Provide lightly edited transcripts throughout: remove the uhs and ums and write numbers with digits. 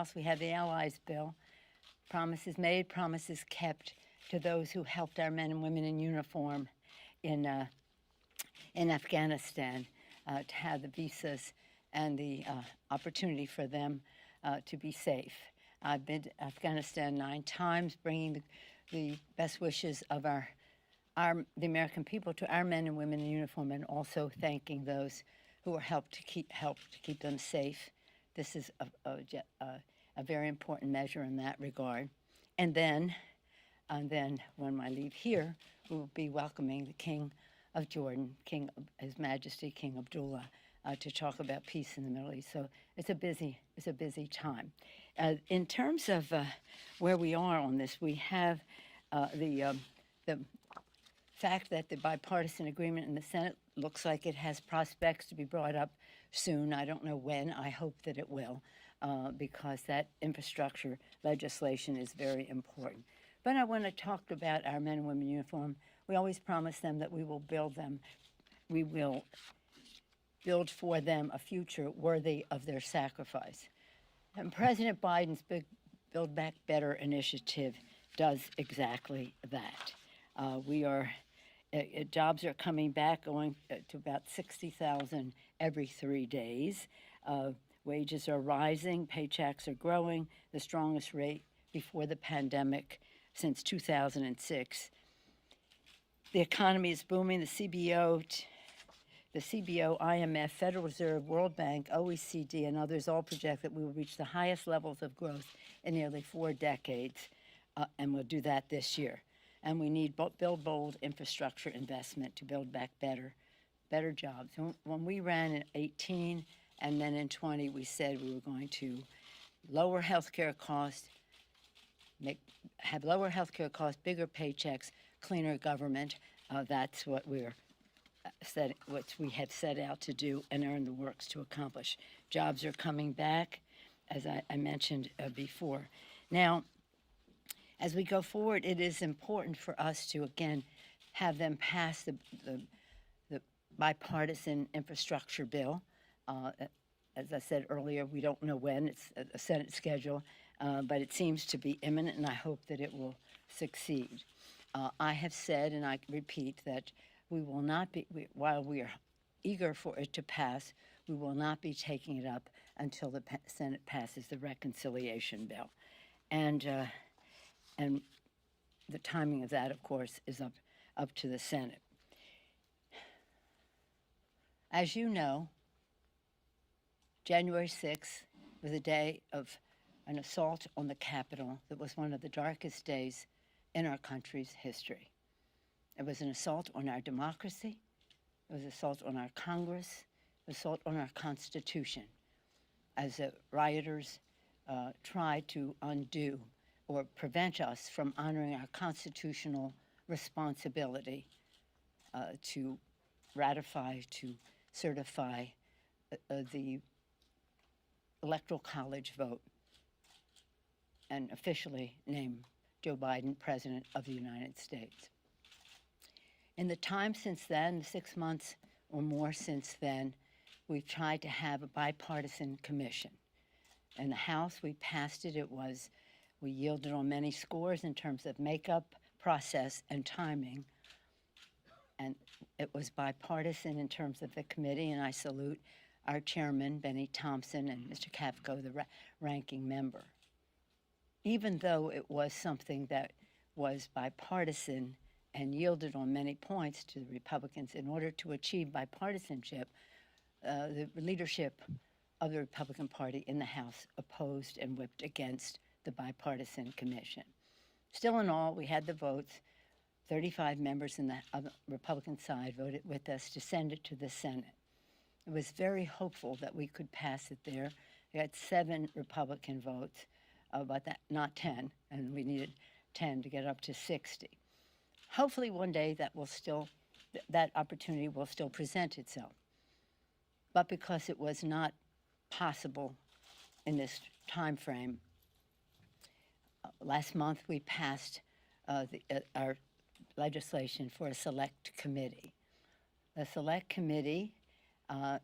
House, we have the Allies Bill, promises made, promises kept to those who helped our men and women in uniform in Afghanistan to have the visas and the opportunity for them to be safe. I've been to Afghanistan 9 times, bringing the best wishes of the American people to our men and women in uniform, and also thanking those who were helped to keep them safe. This is a very important measure in that regard. And then when I leave here, we will be welcoming the King of Jordan, His Majesty King Abdullah, to talk about peace in the Middle East. So it's a busy time. In terms of where we are on this, we have the fact that the bipartisan agreement in the Senate looks like it has prospects to be brought up soon. I don't know when. I hope that it will, because that infrastructure legislation is very important. But I want to talk about our men and women in uniform. We always promise them that we will build them. We will build for them a future worthy of their sacrifice. And President Biden's big Build Back Better initiative does exactly that. Jobs are coming back, going to about 60,000 every 3 days. Wages are rising, paychecks are growing, the strongest rate before the pandemic since 2006. The economy is booming. The CBO, IMF, Federal Reserve, World Bank, OECD, and others all project that we will reach the highest levels of growth in nearly 4 decades, and we'll do that this year. And we need build bold infrastructure investment to build back better jobs. When we ran in 18 and then in 20, we said we were going to lower healthcare costs, have lower healthcare costs, bigger paychecks, cleaner government. That's what we have set out to do and are in the works to accomplish. Jobs are coming back, as I mentioned before. Now, as we go forward, it is important for us to, again, have them pass the bipartisan infrastructure bill. As I said earlier, we don't know when. It's a Senate schedule, but it seems to be imminent, and I hope that it will succeed. I have said, and I repeat, that we will not be, while we are eager for it to pass, we will not be taking it up until the Senate passes the reconciliation bill. And the timing of that, of course, is up to the Senate. As you know, January 6th was a day of an assault on the Capitol that was one of the darkest days in our country's history. It was an assault on our democracy. It was an assault on our Congress, an assault on our Constitution, as the rioters tried to undo or prevent us from honoring our constitutional responsibility to ratify, to certify the Electoral College vote and officially name Joe Biden President of the United States. In the time since then, the 6 months or more since then, we've tried to have a bipartisan commission. In the House, we passed it. We yielded on many scores in terms of makeup, process, and timing. And it was bipartisan in terms of the committee, and I salute our chairman, Benny Thompson, and Mr. Kafko, the ranking member. Even though it was something that was bipartisan and yielded on many points to the Republicans, in order to achieve bipartisanship, the leadership of the Republican Party in the House opposed and whipped against the bipartisan commission. Still in all, we had the votes. 35 members on the Republican side voted with us to send it to the Senate. It was very hopeful that we could pass it there. We had 7 Republican votes, but not 10, and we needed 10 to get up to 60. Hopefully one day that opportunity will still present itself. But because it was not possible in this time frame, last month we passed our legislation for a select committee. The select committee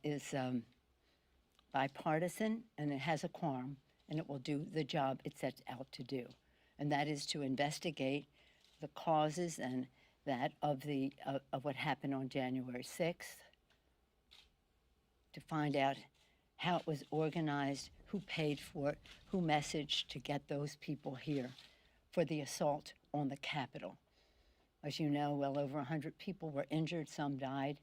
is bipartisan, and it has a quorum. and it will do the job it sets out to do, and that is to investigate the causes and that of what happened on January 6th, to find out how it was organized, who paid for it, who messaged to get those people here for the assault on the Capitol. As you know, well over 100 people were injured, some died.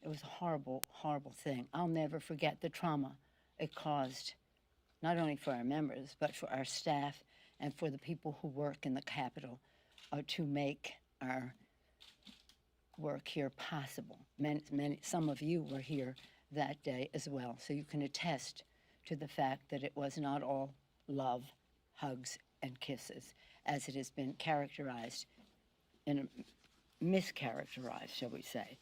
It was a horrible, horrible thing. I'll never forget the trauma it caused, not only for our members, but for our staff and for the people who work in the Capitol to make our work here possible. Some of you were here that day as well, so you can attest to the fact that it was not all love, hugs, and kisses, as it has been characterized and mischaracterized, shall we say.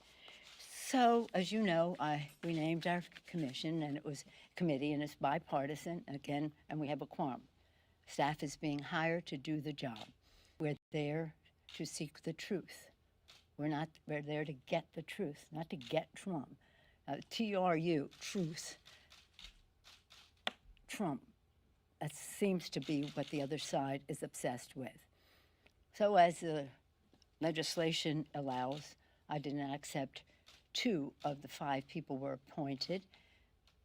So, as you know, we named our commission, and it was committee, and it's bipartisan, again, and we have a quorum. Staff is being hired to do the job. We're there to seek the truth. We're there to get the truth, not to get Trump. TRU, truth, Trump. That seems to be what the other side is obsessed with. So as the legislation allows, I did not accept 2 of the 5 people were appointed.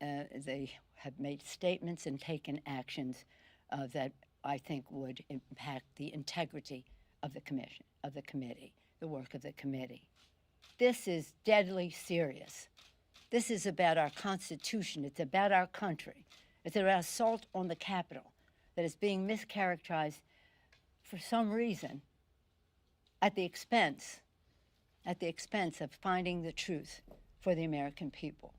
They have made statements and taken actions that I think would impact the integrity of the commission, of the committee, the work of the committee. This is deadly serious. This is about our Constitution. It's about our country. It's about assault on the Capitol that is being mischaracterized for some reason at the expense of finding the truth for the American people.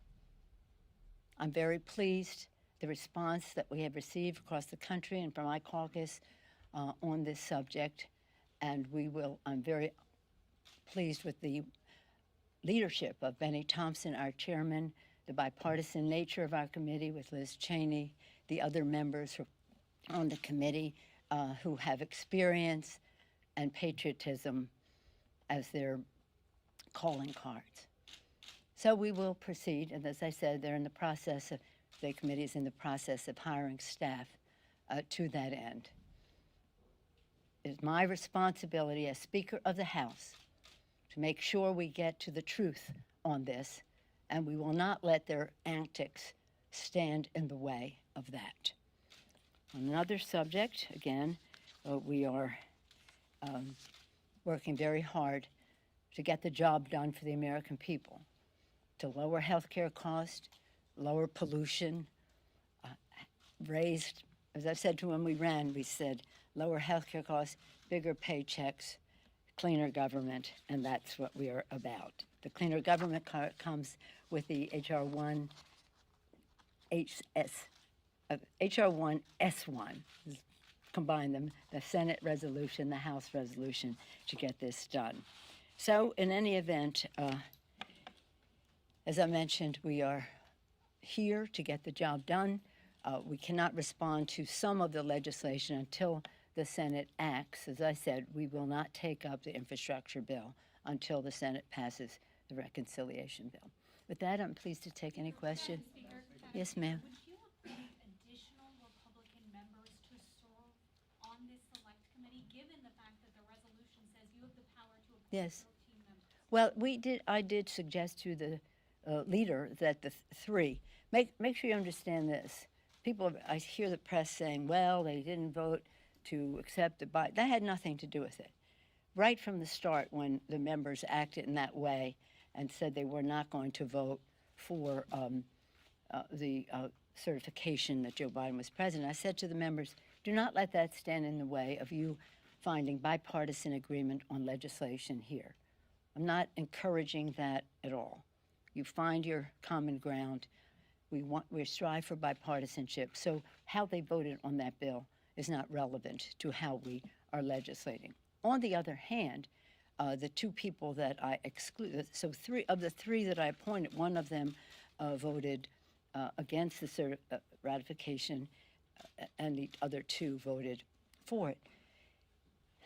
I'm very pleased the response that we have received across the country and from my caucus on this subject, and I'm very pleased with the leadership of Benny Thompson, our chairman, the bipartisan nature of our committee with Liz Cheney, the other members on the committee who have experience and patriotism as their calling cards. So we will proceed, and as I said, the committee is in the process of hiring staff to that end. It is my responsibility as Speaker of the House to make sure we get to the truth on this, and we will not let their antics stand in the way of that. On another subject, again, we are working very hard to get the job done for the American people, to lower health care costs, lower pollution, raised, as I said to when we ran, we said lower health care costs, bigger paychecks, cleaner government, and that's what we are about. The cleaner government comes with the HR1 HR1S1, combine them, the Senate resolution, the House resolution to get this done. So in any event, as I mentioned, we are here to get the job done. We cannot respond to some of the legislation until the Senate acts. As I said, we will not take up the infrastructure bill until the Senate passes the reconciliation bill. With that, I'm pleased to take any question. Yes, ma'am. Would you appoint additional Republican members to serve on this select committee, given the fact that the resolution says you have the power to appoint Yes. 13 members? Well, I did suggest to the leader that the 3, make sure you understand this. I hear the press saying, well, they didn't vote to accept the Biden. That had nothing to do with it. Right from the start, when the members acted in that way and said they were not going to vote for the certification that Joe Biden was president, I said to the members, do not let that stand in the way of you finding bipartisan agreement on legislation here. I'm not encouraging that at all. You find your common ground. We strive for bipartisanship. So how they voted on that bill is not relevant to how we are legislating. On the other hand, the 2 people that I excluded, so 3 of the 3 that I appointed, one of them voted against the ratification, and the other 2 voted for it.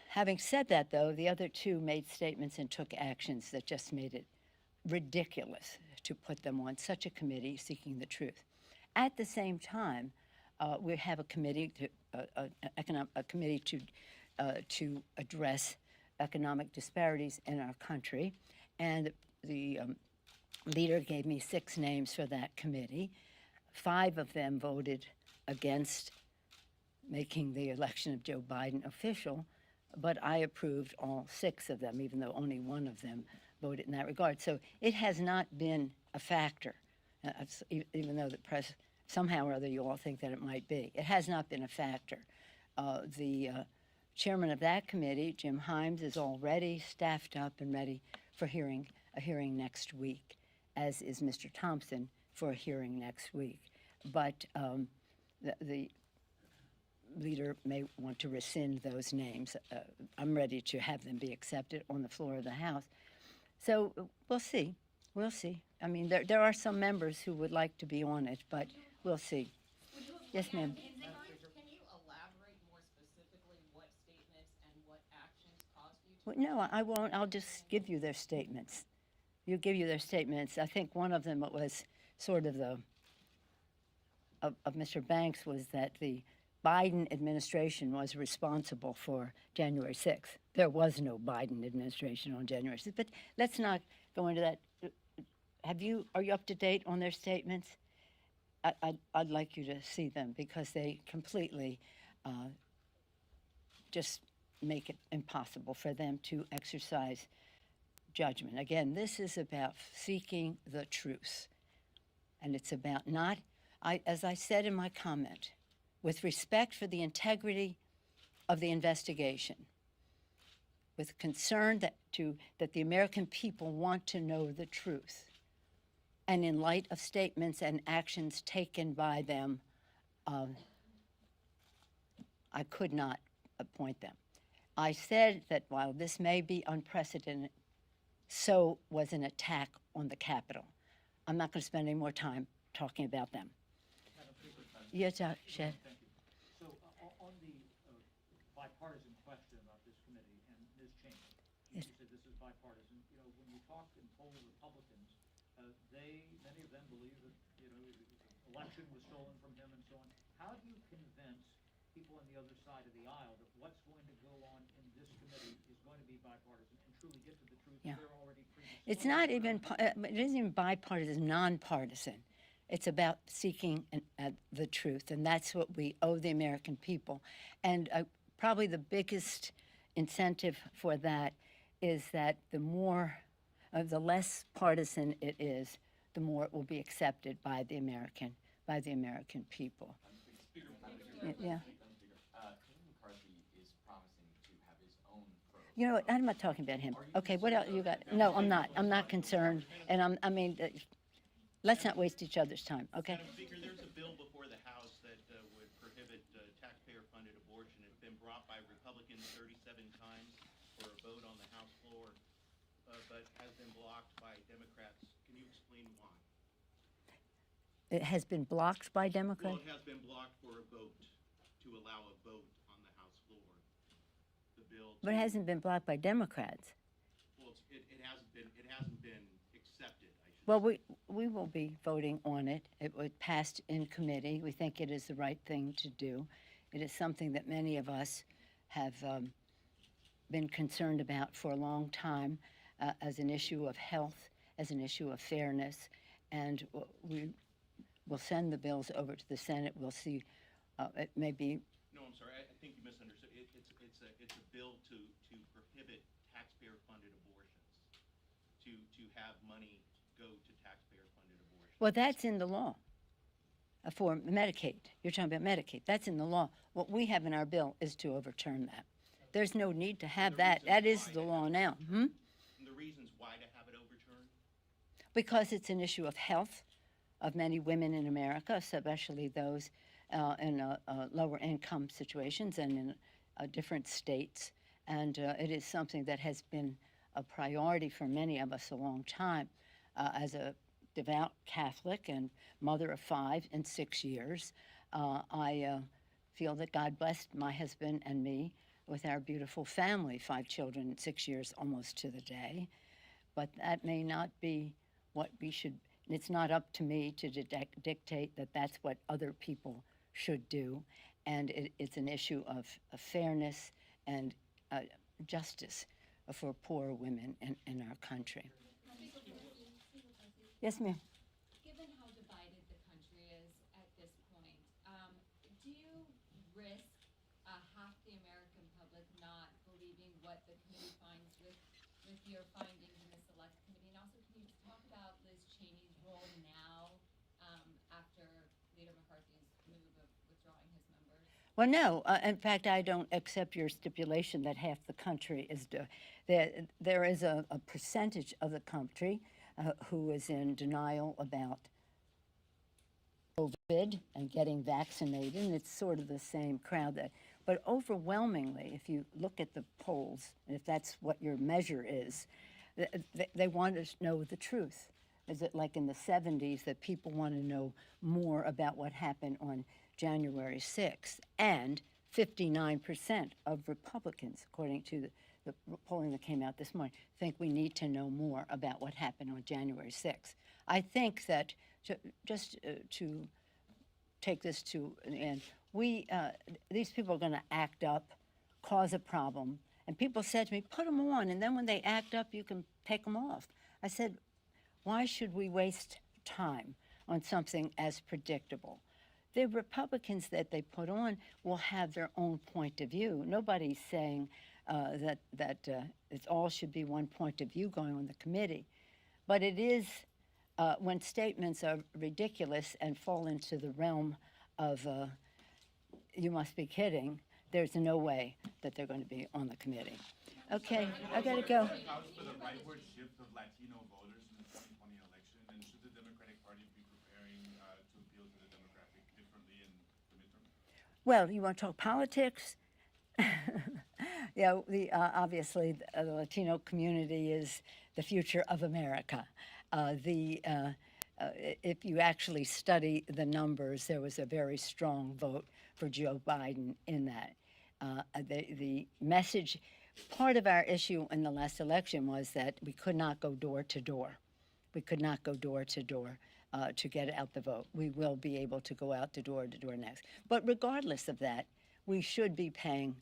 Having said that, though, the other 2 made statements and took actions that just made it ridiculous to put them on such a committee seeking the truth. At the same time, We have a committee a committee to address economic disparities in our country, and the leader gave me 6 names for that committee. 5 of them voted against making the election of Joe Biden official, but I approved all 6 of them, even though only 1 of them voted in that regard. So it has not been a factor, even though the press, somehow or other, you all think that it might be. It has not been a factor. The chairman of that committee, Jim Himes, is already staffed up and ready for a hearing next week, as is Mr. Thompson for a hearing next week. But the leader may want to rescind those names. I'm ready to have them be accepted on the floor of the House. So we'll see. We'll see. I mean, there are some members who would like to be on it, but we'll see. Yes, ma'am. Can you elaborate more specifically what statements and what actions caused you to? Well, no, I won't. I'll just give you their statements. You'll give you their statements. I think one of them was sort of of Mr. Banks was that the Biden administration was responsible for January 6th. There was no Biden administration on January 6th. But let's not go into that. Are you up to date on their statements? I'd like you to see them because they completely just make it impossible for them to exercise judgment. Again, this is about seeking the truth. And it's about not, as I said in my comment, with respect for the integrity of the investigation, with concern that the American people want to know the truth, and in light of statements and actions taken by them, I could not appoint them. I said that while this may be unprecedented, so was an attack on the Capitol. I'm not going to spend any more time talking about them. Yes, Shed. Thank you. So on the bipartisan question about this committee and Ms. Cheney, Yes. you said this is bipartisan. You know, when you talk and poll Republicans, many of them believe that, you know, the election was stolen from him and so on. How do you convince people on the other side of the aisle that what's going to go on in this committee is going to be bipartisan and truly get to the truth? Yeah. They're already predisposed. It's not even, it isn't even bipartisan, nonpartisan. It's about seeking the truth, and that's what we owe the American people. And probably the biggest incentive for that is that the less partisan it is, the more it will be accepted by the American people. Speaker, Yeah. Kevin McCarthy is promising to have his own program. You know what? I'm not talking about him. Okay, what else you got? No, I'm not. I'm not concerned. And let's not waste each other's time. Okay. Madam Speaker, there's a bill before the House that would prohibit taxpayer-funded abortion. It's been brought by Republicans 37 times for a vote on the House floor, but has been blocked by Democrats. Can you explain why? It has been blocked by Well, Democrats. it has been blocked for a vote, to allow a vote on the House floor. The bill. But it hasn't been blocked by Democrats. Well, it hasn't been accepted, I should Well, say. we will be voting on it. It was passed in committee. We think it is the right thing to do. It is something that many of us have been concerned about for a long time as an issue of health, as an issue of fairness. And we will send the bills over to the Senate. We'll see. It may be. No, I'm sorry. I think you misunderstood. It's a bill to prohibit taxpayer-funded abortions, to have money go to taxpayer-funded abortions. Well, that's in the law for Medicaid. You're talking about Medicaid. That's in the law. What we have in our bill is to overturn that. There's no need to have that. That is the law now. And the reasons why to have it overturned? Because it's an issue of health of many women in America, especially those in lower income situations and in different states. And it is something that has been a priority for many of us a long time. As a devout Catholic and mother of 5 in 6 years, I feel that God blessed my husband and me with our beautiful family, 5 children in 6 years, almost to the day. But that may not be what we should. It's not up to me to dictate that that's what other people should do, and it's an issue of fairness and justice for poor women in our country. Yes, ma'am. Given how divided the country is at this point, do you risk half the American public not believing what the committee finds with your findings in the select committee? And also, can you talk about Liz Cheney's role now after Leader McCarthy's move of withdrawing his members? Well, no. In fact, I don't accept your stipulation that half the country is. There is a percentage of the country who is in denial about COVID and getting vaccinated, and it's sort of the same crowd that. But overwhelmingly, if you look at the polls, and if that's what your measure is, they want to know the truth. Is it like in the 70s that people want to know more about what happened on January 6th? And 59% of Republicans, according to the polling that came out this morning, think we need to know more about what happened on January 6th. I think that just to take this to an end, these people are going to act up, cause a problem. And people said to me, put them on, and then when they act up, you can take them off. I said, why should we waste time on something as predictable? The Republicans that they put on will have their own point of view. Nobody's saying that it all should be one point of view going on the committee. But it is, when statements are ridiculous and fall into the realm of you must be kidding, there's no way that they're going to be on the committee. Okay, I got to go. Accounts for the rightward shift of Latino voters in the 2020 election, and should the Democratic Party be preparing to appeal to the demographic differently in the midterm? Well, you want to talk politics? Yeah, obviously the Latino community is the future of America. If you actually study the numbers, there was a very strong vote for Joe Biden in that. The message, part of our issue in the last election was that we could not go door to door. We could not go door to door to get out the vote. We will be able to go out to door next. But regardless of that, we should be paying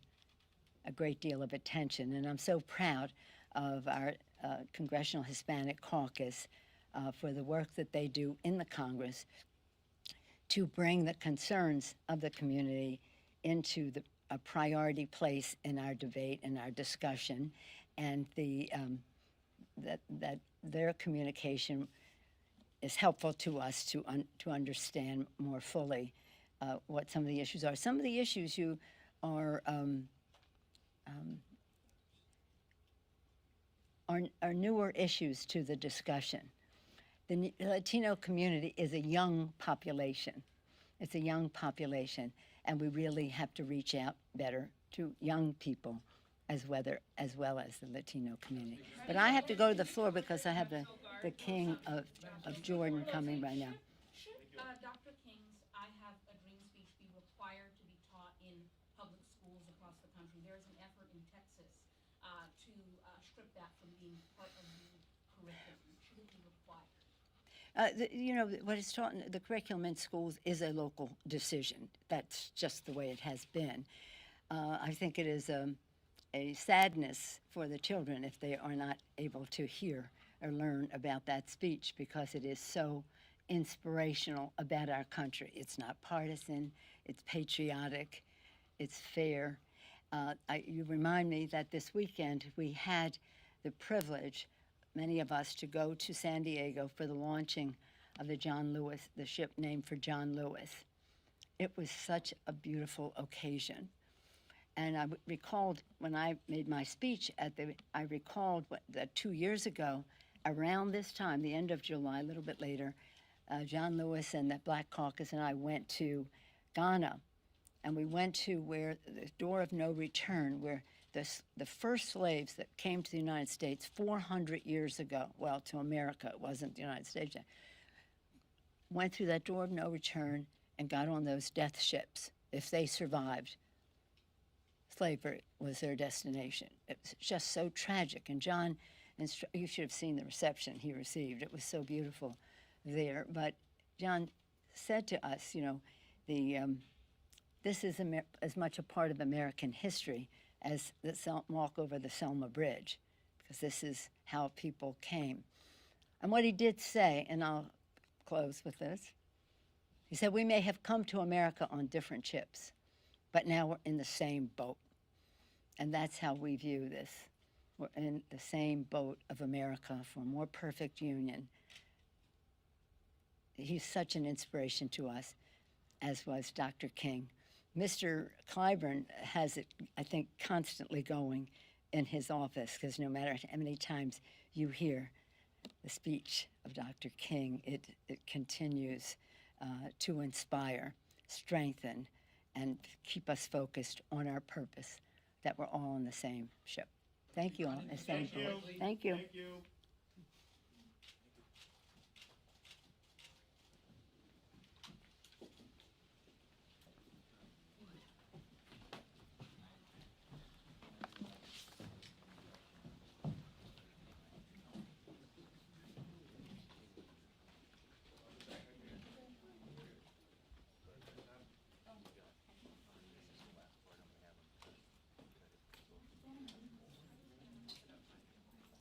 a great deal of attention. And I'm so proud of our Congressional Hispanic Caucus for the work that they do in the Congress to bring the concerns of the community into a priority place in our debate and our discussion, and that their communication is helpful to us to understand more fully what some of the issues are. Some of the issues you are newer issues to the discussion. The Latino community is a young population. It's a young population, and we really have to reach out better to young people as well as the Latino community. But I have to go to the floor because I have the King of Jordan coming right now. Should Dr. King's I Have a Dream speech be required to be taught in public schools across the country? There is an effort in Texas to strip that from being part of the curriculum. Should it be required? What is taught in the curriculum in schools is a local decision. That's just the way it has been. I think it is a sadness for the children if they are not able to hear or learn about that speech, because it is so inspirational about our country. It's not partisan, it's patriotic, it's fair. You remind me that this weekend we had the privilege, many of us, to go to San Diego for the launching of the ship named for John Lewis. It was such a beautiful occasion. And I recalled when I made my speech I recalled that 2 years ago, around this time, the end of July, a little bit later, John Lewis and the Black Caucus and I went to Ghana, and we went to where the door of no return, where the first slaves that came to the United States 400 years ago, well, to America, it wasn't the United States yet, went through that door of no return and got on those death ships. If they survived, slavery was their destination. It was just so tragic. And John, you should have seen the reception he received. It was so beautiful there. But John said to us, this is as much a part of American history as the walk over the Selma Bridge, because this is how people came. And what he did say, and I'll close with this, he said, we may have come to America on different ships, but now we're in the same boat. And that's how we view this. We're in the same boat of America for a more perfect union. He's such an inspiration to us, as was Dr. King. Mr. Clyburn has it, I think, constantly going in his office, because no matter how many times you hear the speech of Dr. King, it continues to inspire, strengthen, and keep us focused on our purpose, that we're all on the same ship. Thank you all. The same boat. Thank you. Thank you.